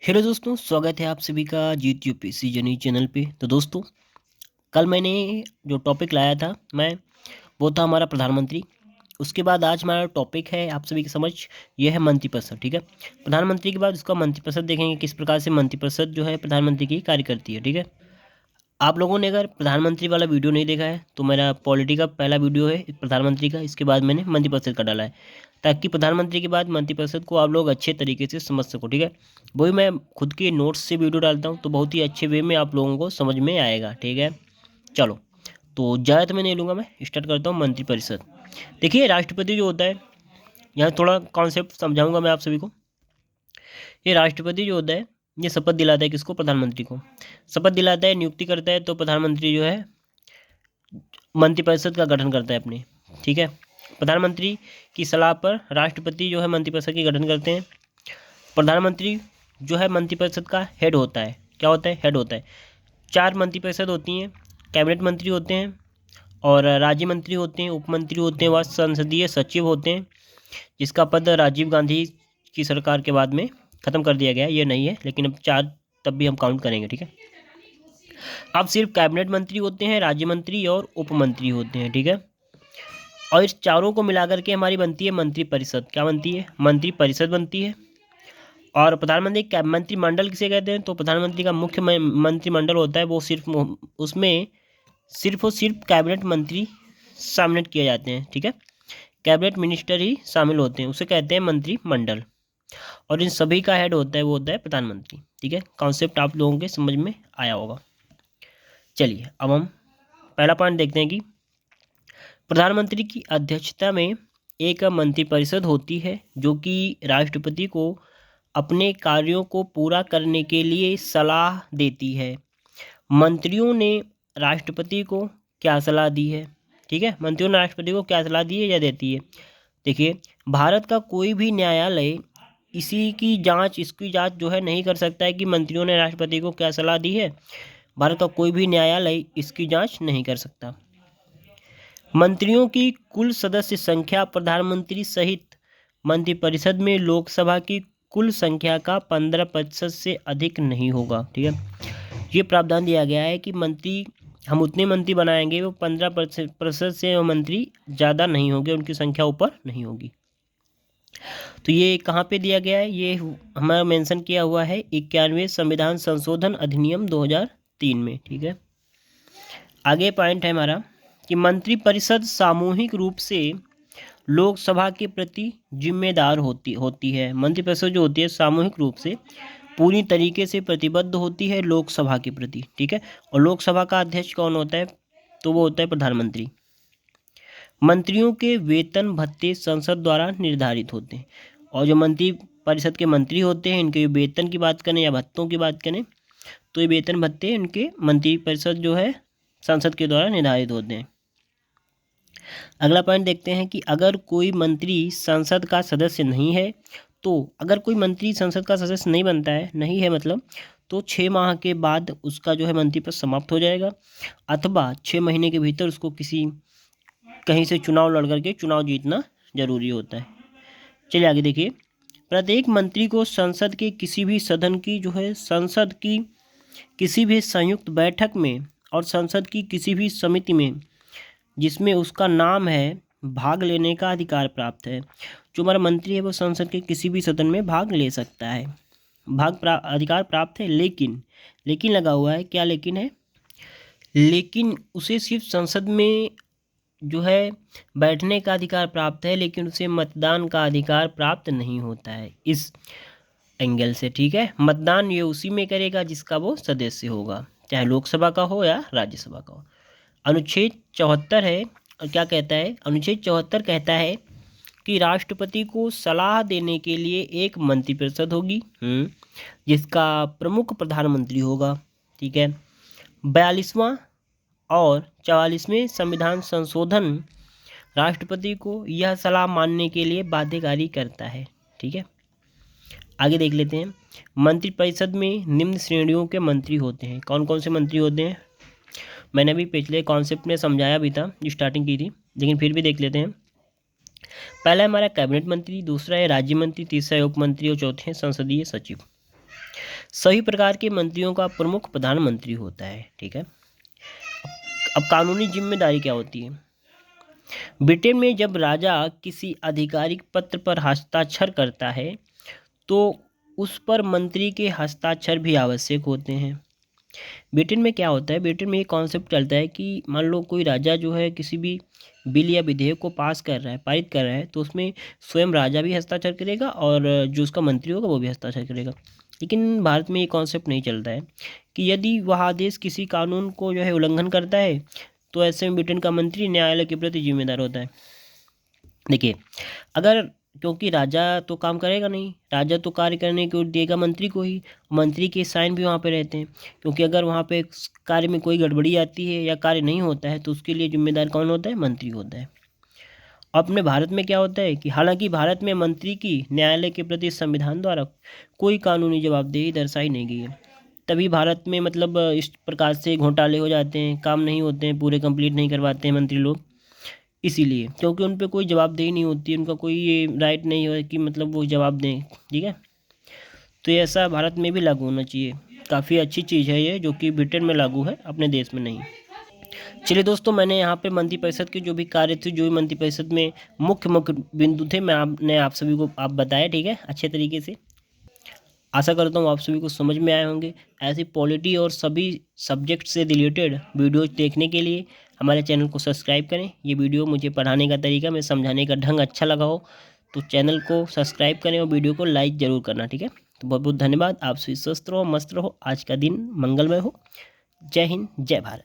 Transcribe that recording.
Hello दोस्तों, स्वागत है आप सभी का जीत यूपीएससी जर्नी चैनल पे। तो दोस्तों, कल मैंने जो टॉपिक लाया था वो था हमारा प्रधानमंत्री। उसके बाद आज हमारा टॉपिक है आप सभी की समझ, ये है मंत्रिपरिषद। ठीक है, प्रधानमंत्री के बाद उसका मंत्रिपरिषद देखेंगे, किस प्रकार से मंत्रिपरिषद जो है प्रधानमंत्री की कार्य करती है। ठीक है, आप लोगों ने अगर प्रधानमंत्री वाला वीडियो नहीं देखा है तो मेरा पॉलिटी का पहला वीडियो है प्रधानमंत्री का, इसके बाद मैंने मंत्रिपरिषद का डाला है, ताकि प्रधानमंत्री के बाद मंत्रिपरिषद को आप लोग अच्छे तरीके से समझ सको। ठीक है, वही मैं खुद के नोट्स से वीडियो डालता हूँ तो बहुत ही अच्छे वे में आप लोगों को समझ में आएगा। ठीक है, चलो तो ज़्यादा तो मैं नहीं लूँगा, मैं स्टार्ट करता हूँ मंत्रिपरिषद। देखिए, राष्ट्रपति जो होता है, यहाँ थोड़ा कॉन्सेप्ट समझाऊंगा मैं आप सभी को। ये राष्ट्रपति जो होता है, ये शपथ दिलाता है किसको? प्रधानमंत्री को शपथ दिलाता है, नियुक्ति करता है, तो प्रधानमंत्री जो है मंत्रिपरिषद का गठन करता है अपने। ठीक है, प्रधानमंत्री की सलाह पर राष्ट्रपति जो है मंत्रिपरिषद की गठन करते हैं। प्रधानमंत्री जो है मंत्रिपरिषद का हेड होता है। क्या होता है? हेड होता है। 4 मंत्रिपरिषद होती हैं, कैबिनेट मंत्री होते हैं और राज्य मंत्री होते हैं, उप मंत्री होते हैं व संसदीय सचिव होते हैं, जिसका पद राजीव गांधी की सरकार के बाद में ख़त्म कर दिया गया। ये नहीं है, लेकिन अब 4 तब भी हम काउंट करेंगे। ठीक है, अब सिर्फ कैबिनेट मंत्री होते हैं, राज्य मंत्री और उप मंत्री होते हैं। ठीक है, और इस चारों को मिलाकर के हमारी बनती है मंत्रिपरिषद। क्या बनती है? मंत्रिपरिषद बनती है। और प्रधानमंत्री मंत्रिमंडल किसे कहते हैं? तो प्रधानमंत्री का मुख्य मंत्रिमंडल होता है, वो सिर्फ उसमें सिर्फ और सिर्फ कैबिनेट मंत्री शामिल किए जाते हैं। ठीक है, कैबिनेट मिनिस्टर ही शामिल होते हैं, उसे कहते हैं मंत्रिमंडल। और इन सभी का हेड होता है, वो होता है प्रधानमंत्री। ठीक है, कॉन्सेप्ट आप लोगों के समझ में आया होगा। चलिए, अब हम पहला पॉइंट देखते हैं कि प्रधानमंत्री की अध्यक्षता में एक मंत्रिपरिषद होती है, जो कि राष्ट्रपति को अपने कार्यों को पूरा करने के लिए सलाह देती है। मंत्रियों ने राष्ट्रपति को क्या सलाह दी है? ठीक है, मंत्रियों ने राष्ट्रपति को क्या सलाह दी है या देती है? देखिए, भारत का कोई भी न्यायालय इसकी जांच जो है नहीं कर सकता है कि मंत्रियों ने राष्ट्रपति को क्या सलाह दी है। भारत का कोई भी न्यायालय इसकी जांच नहीं कर सकता। मंत्रियों की कुल सदस्य संख्या प्रधानमंत्री सहित मंत्रिपरिषद में लोकसभा की कुल संख्या का 15% से अधिक नहीं होगा। ठीक है, ये प्रावधान दिया गया है कि मंत्री हम उतने मंत्री बनाएंगे, वो 15% से वो मंत्री ज़्यादा नहीं होंगे, उनकी संख्या ऊपर नहीं होगी। तो ये कहाँ पे दिया गया है? ये हमारा मेंशन किया हुआ है 91वें संविधान संशोधन अधिनियम 2003 में। ठीक है, आगे पॉइंट है हमारा कि मंत्रिपरिषद सामूहिक रूप से लोकसभा के प्रति जिम्मेदार होती है। मंत्रिपरिषद जो होती है सामूहिक रूप से पूरी तरीके से प्रतिबद्ध होती है लोकसभा के प्रति। ठीक है, और लोकसभा का अध्यक्ष कौन होता है? तो वो होता है प्रधानमंत्री। मंत्रियों के वेतन भत्ते संसद द्वारा निर्धारित होते हैं। और जो मंत्री परिषद के मंत्री होते हैं, इनके वेतन की बात करें या भत्तों की बात करें, तो ये वेतन भत्ते इनके मंत्री परिषद जो है संसद के द्वारा निर्धारित होते हैं। अगला पॉइंट देखते हैं कि अगर कोई मंत्री संसद का सदस्य नहीं है, तो अगर कोई मंत्री संसद का सदस्य नहीं बनता है, नहीं है मतलब, तो 6 माह के बाद उसका जो है मंत्री पद समाप्त हो जाएगा, अथवा 6 महीने के भीतर उसको कहीं से चुनाव लड़ करके चुनाव जीतना जरूरी होता है। चलिए आगे देखिए, प्रत्येक मंत्री को संसद के किसी भी सदन की जो है संसद की किसी भी संयुक्त बैठक में और संसद की किसी भी समिति में जिसमें उसका नाम है भाग लेने का अधिकार प्राप्त है। जो हमारा मंत्री है वो संसद के किसी भी सदन में भाग ले सकता है, अधिकार प्राप्त है। लेकिन लगा हुआ है, क्या लेकिन है? लेकिन उसे सिर्फ संसद में जो है बैठने का अधिकार प्राप्त है, लेकिन उसे मतदान का अधिकार प्राप्त नहीं होता है इस एंगल से। ठीक है, मतदान ये उसी में करेगा जिसका वो सदस्य होगा, चाहे लोकसभा का हो या राज्यसभा का हो। अनुच्छेद 74 है, और क्या कहता है? अनुच्छेद 74 कहता है कि राष्ट्रपति को सलाह देने के लिए एक मंत्रिपरिषद होगी, जिसका प्रमुख प्रधानमंत्री होगा। ठीक है, 42वां और 44वें संविधान संशोधन राष्ट्रपति को यह सलाह मानने के लिए बाध्यकारी करता है। ठीक है, आगे देख लेते हैं। मंत्रिपरिषद में निम्न श्रेणियों के मंत्री होते हैं। कौन कौन से मंत्री होते हैं? मैंने अभी पिछले कॉन्सेप्ट में समझाया भी था, जो स्टार्टिंग की थी, लेकिन फिर भी देख लेते हैं। पहला है हमारा कैबिनेट मंत्री, दूसरा है राज्य मंत्री, तीसरा है उप मंत्री और चौथे हैं संसदीय सचिव। सभी प्रकार के मंत्रियों का प्रमुख प्रधानमंत्री होता है। ठीक है, अब कानूनी जिम्मेदारी क्या होती है। ब्रिटेन में जब राजा किसी आधिकारिक पत्र पर हस्ताक्षर करता है तो उस पर मंत्री के हस्ताक्षर भी आवश्यक होते हैं। ब्रिटेन में क्या होता है, ब्रिटेन में ये कॉन्सेप्ट चलता है कि मान लो कोई राजा जो है किसी भी बिल या विधेयक को पास कर रहा है, पारित कर रहा है, तो उसमें स्वयं राजा भी हस्ताक्षर करेगा और जो उसका मंत्री होगा वो भी हस्ताक्षर करेगा। लेकिन भारत में ये कॉन्सेप्ट नहीं चलता है कि यदि वह आदेश किसी कानून को जो है उल्लंघन करता है तो ऐसे में ब्रिटेन का मंत्री न्यायालय के प्रति जिम्मेदार होता है। देखिए, अगर क्योंकि राजा तो काम करेगा नहीं, राजा तो कार्य करने को देगा मंत्री को ही, मंत्री के साइन भी वहाँ पे रहते हैं, क्योंकि अगर वहाँ पे कार्य में कोई गड़बड़ी आती है या कार्य नहीं होता है तो उसके लिए जिम्मेदार कौन होता है, मंत्री होता है। अपने भारत में क्या होता है कि हालांकि भारत में मंत्री की न्यायालय के प्रति संविधान द्वारा कोई कानूनी जवाबदेही दर्शाई नहीं गई है, तभी भारत में मतलब इस प्रकार से घोटाले हो जाते हैं, काम नहीं होते हैं, पूरे कंप्लीट नहीं करवाते हैं मंत्री लोग, इसीलिए क्योंकि उन पे कोई जवाबदेही नहीं होती है, उनका कोई ये राइट नहीं है कि मतलब वो जवाब दें। ठीक है, तो ये ऐसा भारत में भी लागू होना चाहिए। काफ़ी अच्छी चीज़ है ये, जो कि ब्रिटेन में लागू है, अपने देश में नहीं। चलिए दोस्तों, मैंने यहाँ पे मंत्रिपरिषद के जो भी कार्य थे, जो भी मंत्रिपरिषद में मुख्य मुख्य बिंदु थे, मैंने आप सभी को आप बताया। ठीक है, अच्छे तरीके से आशा करता हूँ आप सभी को समझ में आए होंगे। ऐसी पॉलिटी और सभी सब्जेक्ट से रिलेटेड वीडियोज देखने के लिए हमारे चैनल को सब्सक्राइब करें। ये वीडियो मुझे पढ़ाने का तरीका, मैं समझाने का ढंग अच्छा लगा हो तो चैनल को सब्सक्राइब करें और वीडियो को लाइक ज़रूर करना। ठीक है, तो बहुत बहुत धन्यवाद। आप सभी स्वस्थ रहो, मस्त रहो, आज का दिन मंगलमय हो। जय हिंद, जय भारत।